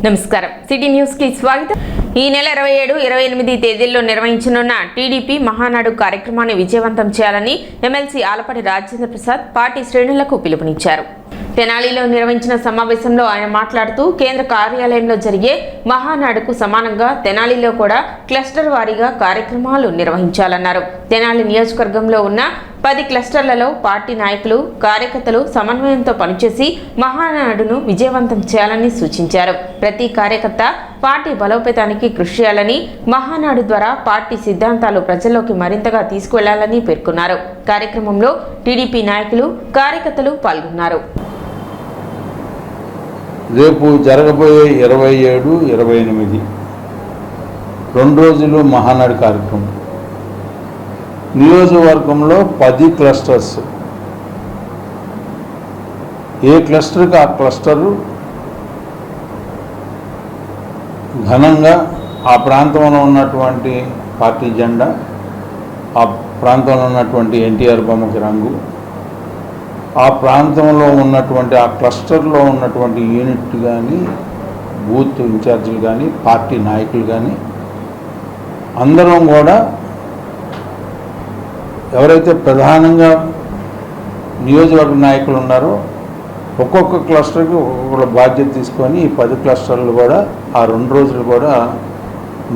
నమస్కారం city news కి స్వాగతం। ఈ నెల 27, 28 తేదీల్లో నిర్వహించనున్న టీడీపీ మహానాడు కార్యక్రమాన్ని విజయవంతం చేయాలని ఎమ్మెల్సీ ఆలపాటి రాజేంద్ర ప్రసాద్ పార్టీ శ్రేణులకు పిలుపునిచ్చారు। తెనాలిలో నిర్వహించిన సమావేశంలో ఆయన మాట్లాడుతూ కేంద్ర కార్యాలయంలో జరిగే మహానాడుకు సమానంగా తెనాలిలో కూడా క్లస్టర్ వారీగా కార్యక్రమాలు నిర్వహించాలన్నారు। తెనాలి నియోజకవర్గంలో ఉన్న 10 క్లస్టర్లలో పార్టీ నాయకులు కార్యకర్తలు సమన్వయంతో పనిచేసి మహానాడును విజయవంతం చేయాలని సూచించారు। ప్రతి కార్యకర్త పార్టీ బలోపేతానికి కృషి చేయాలని, మహానాడు ద్వారా పార్టీ సిద్ధాంతాలు ప్రజల్లోకి మరింతగా తీసుకువెళ్లాలని పేర్కొన్నారు। కార్యక్రమంలో టీడీపీ నాయకులు కార్యకర్తలు పాల్గొన్నారు। రేపు జరగబోయే 27, 28 2 రోజులు మహానాడు కార్యక్రమం నియోజకవర్గంలో 10 క్లస్టర్స్, ఏ క్లస్టర్కి ఆ క్లస్టరు ఘనంగా ఆ ప్రాంతంలో ఉన్నటువంటి పార్టీ జెండా, ఆ ప్రాంతంలో ఉన్నటువంటి ఎన్టీఆర్ బొమ్మకి రంగు, ఆ ప్రాంతంలో ఉన్నటువంటి ఆ క్లస్టర్లో ఉన్నటువంటి యూనిట్ కానీ, బూత్ ఇన్ఛార్జీలు కానీ, పార్టీ నాయకులు కానీ అందరం కూడా ఎవరైతే ప్రధానంగా నియోజకవర్గ నాయకులు ఉన్నారో ఒక్కొక్క క్లస్టర్కి ఒక్కొక్క బాధ్యత తీసుకొని ఈ 10 క్లస్టర్లు కూడా ఆ 2 రోజులు కూడా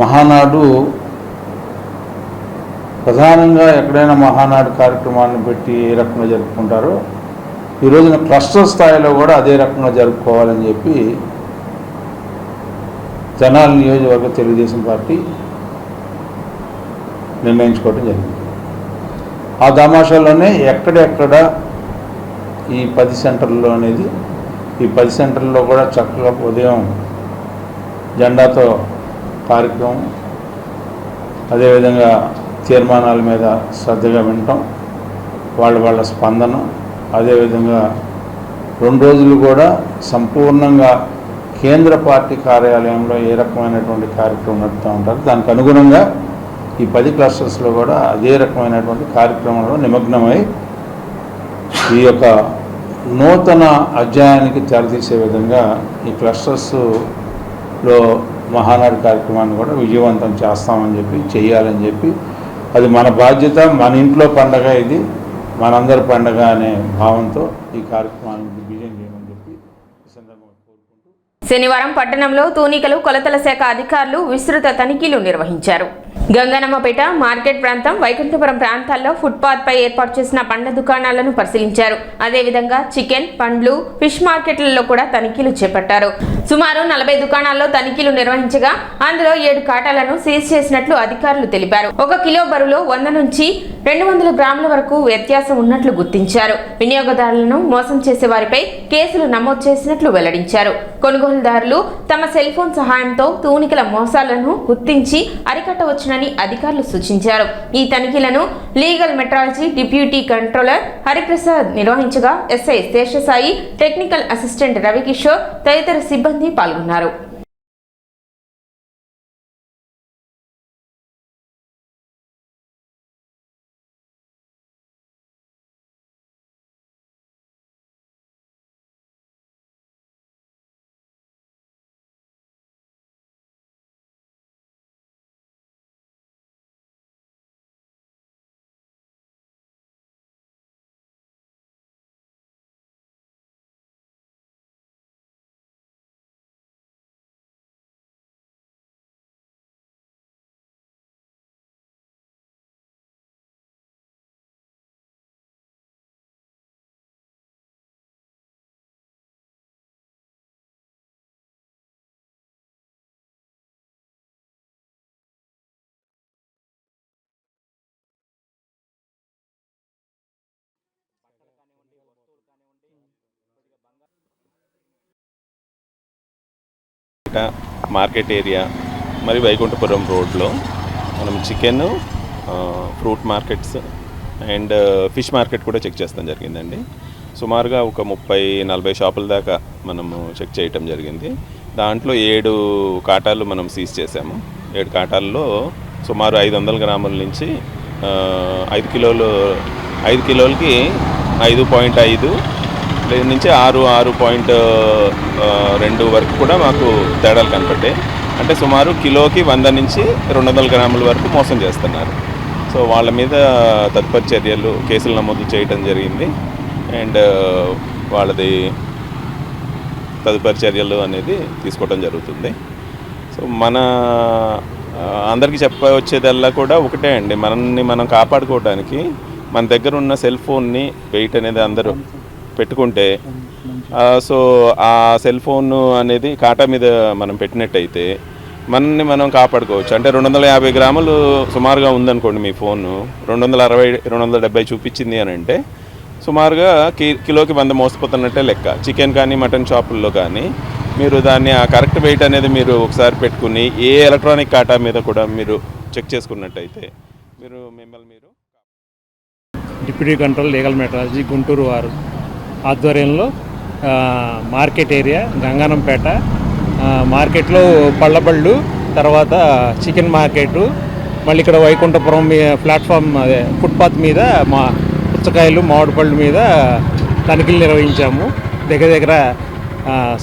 మహానాడు ప్రధానంగా ఎక్కడైనా మహానాడు కార్యక్రమాలను పెట్టి ఏ రకంగా జరుపుకుంటారో ఈ రోజున క్లస్టర్ స్థాయిలో కూడా అదే రకంగా జరుపుకోవాలని చెప్పి తెనాలి నియోజకవర్గ తెలుగుదేశం పార్టీ నిర్ణయించుకోవడం జరిగింది। ఆ తమాషాల్లోనే ఎక్కడెక్కడ ఈ 10 సెంటర్లో అనేది ఈ 10 సెంటర్లో కూడా చక్కగా ఉదయం జెండాతో కార్యక్రమం, అదేవిధంగా తీర్మానాల మీద శ్రద్ధగా వినటం, వాళ్ళ స్పందన, అదేవిధంగా 2 రోజులు కూడా సంపూర్ణంగా కేంద్ర పార్టీ కార్యాలయంలో ఏ రకమైనటువంటి కార్యక్రమం నడుపుతూ ఉంటారు దానికి అనుగుణంగా ఈ 10 క్లస్టర్స్లో కూడా అదే రకమైనటువంటి కార్యక్రమంలో నిమగ్నమై ఈ యొక్క నూతన అధ్యాయానికి తెరతీసే విధంగా ఈ క్లస్టర్స్లో మహానాడు కార్యక్రమాన్ని కూడా విజయవంతం చేస్తామని చెప్పి చేయాలని చెప్పి, అది మన బాధ్యత, మన ఇంట్లో పండగ, ఇది మనందరి పండగ అనే భావంతో ఈ కార్యక్రమాన్ని దిగ్విజయం చేయమని చెప్పి ఈ సందర్భంగా కోరుకుంటూ శనివారం పట్టణంలో తూనికలు కొలతల శాఖ అధికారులు విస్తృత తనిఖీలు నిర్వహించారు। గంగనమ్మపేట, మార్కెట్ ప్రాంతం, వైకుంఠపురం ప్రాంతాల్లో ఫుట్పాత్ పై ఏర్పాటు చేసిన పండ్ల దుకాణాలను పరిశీలించారు। అదేవిధంగా చికెన్, పండ్లు, ఫిష్ మార్కెట్లలో కూడా తనిఖీలు చేపట్టారు। సుమారు 40 దుకాణాల్లో తనిఖీలు నిర్వహించగా అందులో 7 కాటాలను సీజ్ చేసినట్లు అధికారులు తెలిపారు। 1 కిలో బరువులో 100 నుంచి 200 గ్రాముల వరకు వ్యత్యాసం ఉన్నట్లు గుర్తించారు। వినియోగదారులను మోసం చేసే వారిపై కేసులు నమోదు చేసినట్లు వెల్లడించారు। కొనుగోలుదారులు తమ సెల్ ఫోన్ సహాయంతో తూనికల మోసాలను గుర్తించి అరికట్టవచ్చునని అధికారులు సూచించారు। ఈ తనిఖీలను legal metrology deputy controller Hariprasad నిర్వహించగా SI Seshasai, technical assistant Ravikishore తదితర సిబ్బంది పాల్గొన్నారు। మార్కెట్ ఏరియా మరి వైకుంఠపురం రోడ్లో మనం chicken, fruit markets and fish market కూడా చెక్ చేస్తాం జరిగిందండి। సుమారుగా ఒక 30-40 షాపుల దాకా మనము చెక్ చేయటం జరిగింది। దాంట్లో 7 కాటాలు మనం సీజ్ చేసాము। 7 కాటాల్లో సుమారు 500 గ్రాముల నుంచి 5 కిలోలకి 5.5 నుంచి 6.2 వరకు కూడా మాకు తేడాలు కనపడ్డాయి. అంటే సుమారు కిలోకి 100 నుంచి 200 గ్రాముల వరకు మోసం చేస్తున్నారు. సో వాళ్ళ మీద తదుపరి చర్యలు కేసులు నమోదు చేయడం జరిగింది. అండ్ వాళ్ళది తదుపరి చర్యలు అనేది తీసుకోవడం జరుగుతుంది. సో మన అందరికీ చెప్పవచ్చేదల్లా కూడా ఒకటే అండి, మనల్ని మనం కాపాడుకోవడానికి మన దగ్గర ఉన్న సెల్ ఫోన్ని వెయిట్ అనేది అందరూ పెట్టుకుంటే, సో ఆ సెల్ ఫోన్ అనేది కాటా మీద మనం పెట్టినట్టయితే మనల్ని మనం కాపాడుకోవచ్చు. అంటే 250 గ్రాములు సుమారుగా ఉందనుకోండి మీ ఫోను, 260 270 చూపించింది అని అంటే సుమారుగా కిలోకి 100 మోసపోతున్నట్టే లెక్క. చికెన్ కానీ మటన్ షాపుల్లో కానీ మీరు దాన్ని ఆ కరెక్ట్ వెయిట్ అనేది మీరు ఒకసారి పెట్టుకుని ఏ ఎలక్ట్రానిక్ కాటా మీద కూడా మీరు చెక్ చేసుకున్నట్టయితే మిమ్మల్ని మీరు deputy control legal metrology Guntur వారు ఆధ్వర్యంలో మార్కెట్ ఏరియా గంగానంపేట మార్కెట్లో పళ్ళబళ్ళు, తర్వాత చికెన్ మార్కెట్, మళ్ళీ ఇక్కడ వైకుంఠపురం ప్లాట్ఫామ్ అదే ఫుట్పాత్ మీద మా పుచ్చకాయలు మామిడి పళ్ళు మీద తనిఖీలు నిర్వహించాము. దగ్గర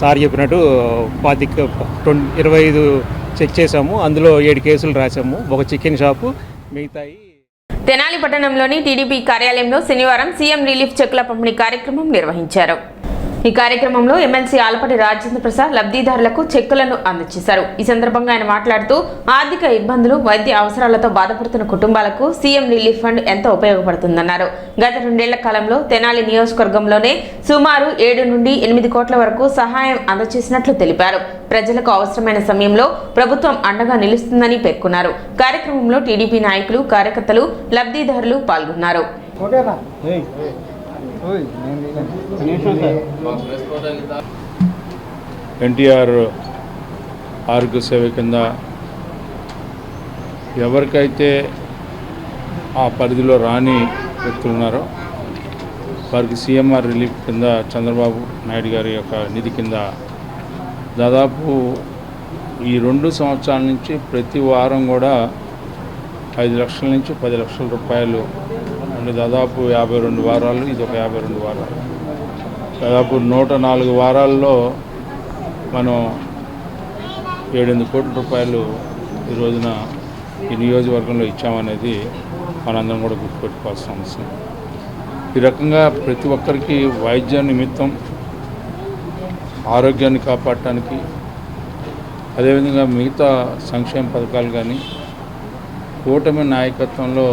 సార్ చెప్పినట్టు 25 చెక్ చేసాము. అందులో 7 కేసులు రాసాము. ఒక చికెన్ షాపు, మిగతాయి. తెనాలి పట్టణంలోని టీడీపీ కార్యాలయంలో శనివారం సీఎం రిలీఫ్ చెక్కుల పంపిణీ కార్యక్రమం నిర్వహించారు. ఈ కార్యక్రమంలో ఎమ్మెల్సీ ఆలపాటి రాజేంద్ర ప్రసాద్ లబ్ధిదారులకు చెక్కులను అందజేశారు. ఈ సందర్భంగా ఆయన మాట్లాడుతూ ఆర్థిక ఇబ్బందులు, వైద్య అవసరాలతో బాధపడుతున్న కుటుంబాలకు సీఎం రిలీఫ్ ఫండ్ ఎంతో ఉపయోగపడుతుందన్నారు. గత 2 ఏళ్ల కాలంలో తెనాలి నియోజకవర్గంలోనే సుమారు 7 నుండి 8 కోట్ల వరకు సహాయం అందజేసినట్లు తెలిపారు. ప్రజలకు అవసరమైన సమయంలో ప్రభుత్వం అండగా నిలుస్తుందని పేర్కొన్నారు. కార్యక్రమంలో టీడీపీ నాయకులు, కార్యకర్తలు, లబ్ధిదారులు పాల్గొన్నారు. ఎన్టీఆర్ ఆరోగ్య సేవ కింద ఎవరికైతే ఆ పరిధిలో రాని వ్యక్తులు ఉన్నారో వారికి సీఎంఆర్ రిలీఫ్ కింద చంద్రబాబు నాయుడు గారి యొక్క నిధి కింద దాదాపు ఈ 2 సంవత్సరాల నుంచి ప్రతి వారం కూడా 5 లక్షల నుంచి 10 లక్షల రూపాయలు, అంటే దాదాపు 52 వారాలు, ఇది ఒక 52 వారాలు, దాదాపు 104 వారాల్లో మనం 7-8 కోట్ల రూపాయలు ఈ రోజున ఈ నియోజకవర్గంలో ఇచ్చామనేది మనందరం కూడా గుర్తుపెట్టుకోవాల్సిన అవసరం. ఈ రకంగా ప్రతి ఒక్కరికి వైద్య నిమిత్తం ఆరోగ్యాన్ని కాపాడటానికి, అదేవిధంగా మిగతా సంక్షేమ పథకాలు కానీ కూటమి నాయకత్వంలో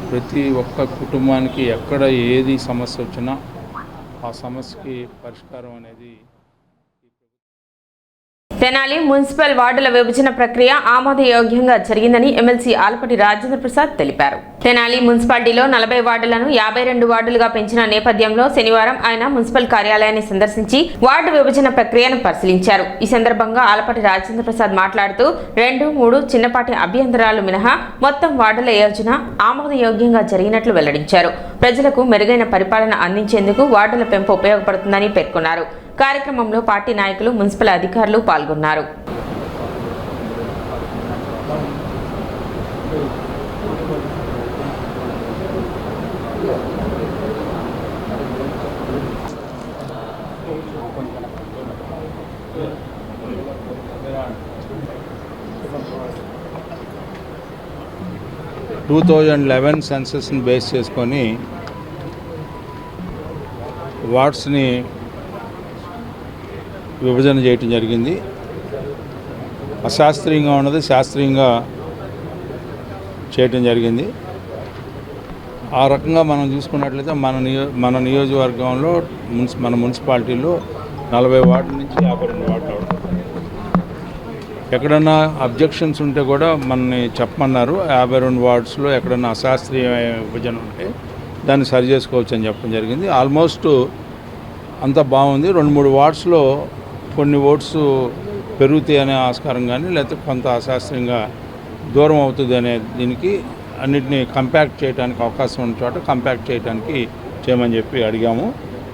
ప్రతి ఒక్క కుటుంబానికి ఎక్కడ ఏది సమస్య వచ్చినా ఆ సమస్యకి పరిష్కారం అనేది. తెనాలి మున్సిపల్ వార్డుల విభజన ప్రక్రియ ఆమోదయోగ్యంగా జరిగిందని ఎమ్మెల్సీ ఆలపాటి రాజేంద్ర ప్రసాద్ తెలిపారు. తెనాలి మున్సిపాలిటీలో 40 వార్డులను 52 వార్డులుగా పెంచిన నేపథ్యంలో శనివారం ఆయన మున్సిపల్ కార్యాలయాన్ని సందర్శించి వార్డు విభజన ప్రక్రియను పరిశీలించారు. ఈ సందర్భంగా ఆలపాటి రాజేంద్ర ప్రసాద్ మాట్లాడుతూ 2, 3 చిన్నపాటి అభ్యంతరాలు మినహా మొత్తం వార్డుల యోజన ఆమోదయోగ్యంగా జరిగినట్లు వెల్లడించారు. ప్రజలకు మెరుగైన పరిపాలన అందించేందుకు వార్డుల పెంపు ఉపయోగపడుతుందని పేర్కొన్నారు. కార్యక్రమంలో పార్టీ నాయకులు, మున్సిపల్ అధికారులు పాల్గొన్నారు. టూ 2011 సెన్సస్ని బేస్ చేసుకొని వార్డ్స్ని విభజన చేయటం జరిగింది. అశాస్త్రీయంగా ఉన్నది శాస్త్రీయంగా చేయటం జరిగింది. ఆ రకంగా మనం చూసుకున్నట్లయితే మన నియోజకవర్గంలో మన మున్సిపాలిటీలో 40 వార్డుల నుంచి 52 వార్డులు అవడం. ఎక్కడన్నా అబ్జెక్షన్స్ ఉంటే కూడా మనని చెప్పమన్నారు. 52 వార్డ్స్లో ఎక్కడన్నా అశాస్త్రీయ విభజన ఉంటే దాన్ని సరి చేసుకోవచ్చు అని చెప్పడం జరిగింది. ఆల్మోస్ట్ అంతా బాగుంది. 2-3 వార్డ్స్లో కొన్ని ఓట్స్ పెరుగుతాయి అనే ఆస్కారం కానీ, లేకపోతే కొంత అశాస్త్రీయంగా దూరం అవుతుంది అనే దీనికి అన్నిటినీ కంపాక్ట్ చేయడానికి అవకాశం ఉన్న చోట కంపాక్ట్ చేయమని చెప్పి అడిగాము.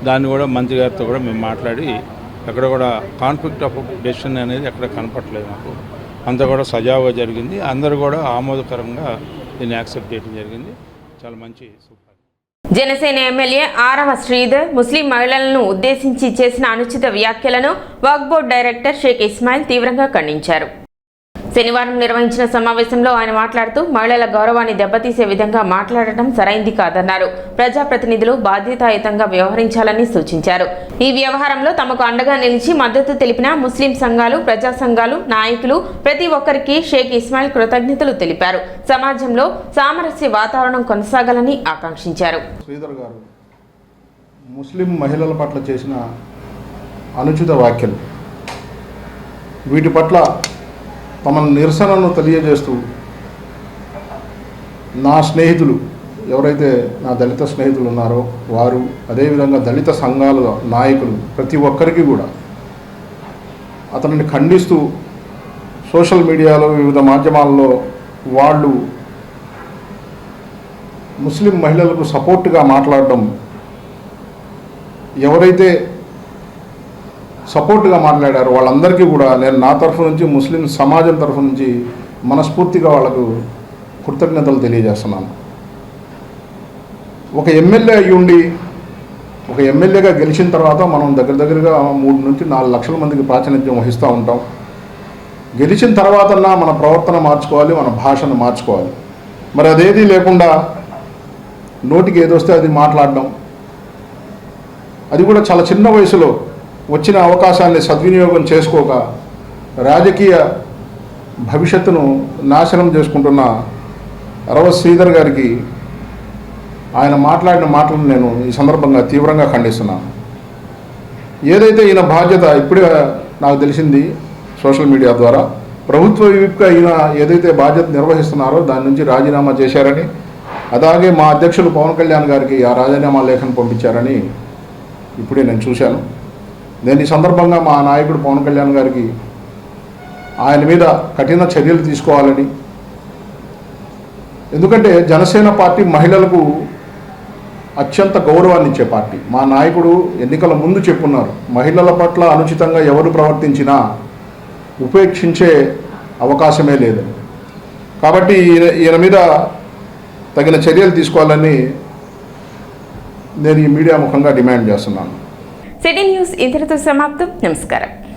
దాన్ని కూడా మంత్రి గారితో కూడా మేము మాట్లాడి ఎక్కడ కూడా కాన్ఫ్లిక్ట్ ఆఫ్ డెసిషన్ అనేది ఎక్కడ కనపట్లేదు. మాకు అంతా కూడా సజావుగా జరిగింది. అందరూ కూడా ఆమోదకరంగా దీన్ని యాక్సెప్ట్ చేయడం జరిగింది. చాలా మంచి సూపర్. జనసేన ఎమ్మెల్యే ఆరవ శ్రీధర్ ముస్లిం మహిళలను ఉద్దేశించి చేసిన అనుచిత వ్యాఖ్యలను వక్ఫ్ బోర్డు డైరెక్టర్ షేక్ ఇస్మాయిల్ తీవ్రంగా ఖండించారు. శనివారం నిర్వహించిన సమావేశంలో ఆయన మాట్లాడుతూ మహిళల గౌరవాన్ని దెబ్బతీసే విధంగా మాట్లాడటం సరైంది కాదన్నారు. ప్రజాప్రతినిధులు బాధ్యతాయుతంగా వ్యవహరించాలని సూచించారు. ఈ వ్యవహారంలో తమకు అండగా నిలిచి మద్దతు తెలిపిన ముస్లిం సంఘాలు, ప్రజా సంఘాలు, నాయకులు ప్రతి ఒక్కరికి షేక్ ఇస్మాయిల్ కృతజ్ఞతలు తెలిపారు. సమాజంలో సామరస్య వాతావరణం కొనసాగాలని ఆకాంక్షించారు. శ్రీధర్ గారు ముస్లిం మహిళల పట్ల చేసిన అనుచిత వ్యాఖ్యలు, వీటి పట్ల తమ నిరసనను తెలియజేస్తూ నా స్నేహితులు ఎవరైతే నా దళిత స్నేహితులు ఉన్నారో వారు, అదేవిధంగా దళిత సంఘాల నాయకులు ప్రతి ఒక్కరికి కూడా అతనిని ఖండిస్తూ సోషల్ మీడియాలో వివిధ మాధ్యమాల్లో వాళ్ళు ముస్లిం మహిళలకు సపోర్ట్గా మాట్లాడడం, ఎవరైతే సపోర్ట్గా మాట్లాడారు వాళ్ళందరికీ కూడా నేను నా తరఫు నుంచి, ముస్లిం సమాజం తరఫు నుంచి మనస్ఫూర్తిగా వాళ్ళకు కృతజ్ఞతలు తెలియజేస్తున్నాను. ఒక ఎమ్మెల్యే అయ్యుండి, ఒక ఎమ్మెల్యేగా గెలిచిన తర్వాత మనం దగ్గరగా 3 నుంచి 4 లక్షల మందికి ప్రాతినిధ్యం వహిస్తూ ఉంటాం. గెలిచిన తర్వాతన్నా మన ప్రవర్తన మార్చుకోవాలి, మన భాషను మార్చుకోవాలి. మరి అదేదీ లేకుండా నోటికి ఏదొస్తే అది మాట్లాడడం, అది కూడా చాలా చిన్న వయసులో వచ్చిన అవకాశాన్ని సద్వినియోగం చేసుకోక రాజకీయ భవిష్యత్తును నాశనం చేసుకుంటున్న ఆరవ శ్రీధర్ గారికి ఆయన మాట్లాడిన మాటలను నేను ఈ సందర్భంగా తీవ్రంగా ఖండిస్తున్నాను. ఏదైతే ఈయన బాధ్యత ఇప్పుడే నాకు తెలిసింది సోషల్ మీడియా ద్వారా, ప్రభుత్వ విప్గా ఈయన ఏదైతే బాధ్యత నిర్వహిస్తున్నారో దాని నుంచి రాజీనామా చేశారని, అలాగే మా అధ్యక్షులు పవన్ కళ్యాణ్ గారికి ఆ రాజీనామా లేఖను పంపించారని ఇప్పుడే నేను చూశాను. నేను ఈ సందర్భంగా మా నాయకుడు పవన్ కళ్యాణ్ గారికి ఆయన మీద కఠిన చర్యలు తీసుకోవాలని, ఎందుకంటే జనసేన పార్టీ మహిళలకు అత్యంత గౌరవాన్ని ఇచ్చే పార్టీ. మా నాయకుడు ఎన్నికల ముందు చెప్పున్నారు, మహిళల పట్ల అనుచితంగా ఎవరు ప్రవర్తించినా ఉపేక్షించే అవకాశమే లేదని. కాబట్టి ఈయన మీద తగిన చర్యలు తీసుకోవాలని నేను ఈ మీడియా ముఖంగా డిమాండ్ చేస్తున్నాను. సిటీ న్యూస్ ఇంతటితో సమాప్తం. నమస్కారం.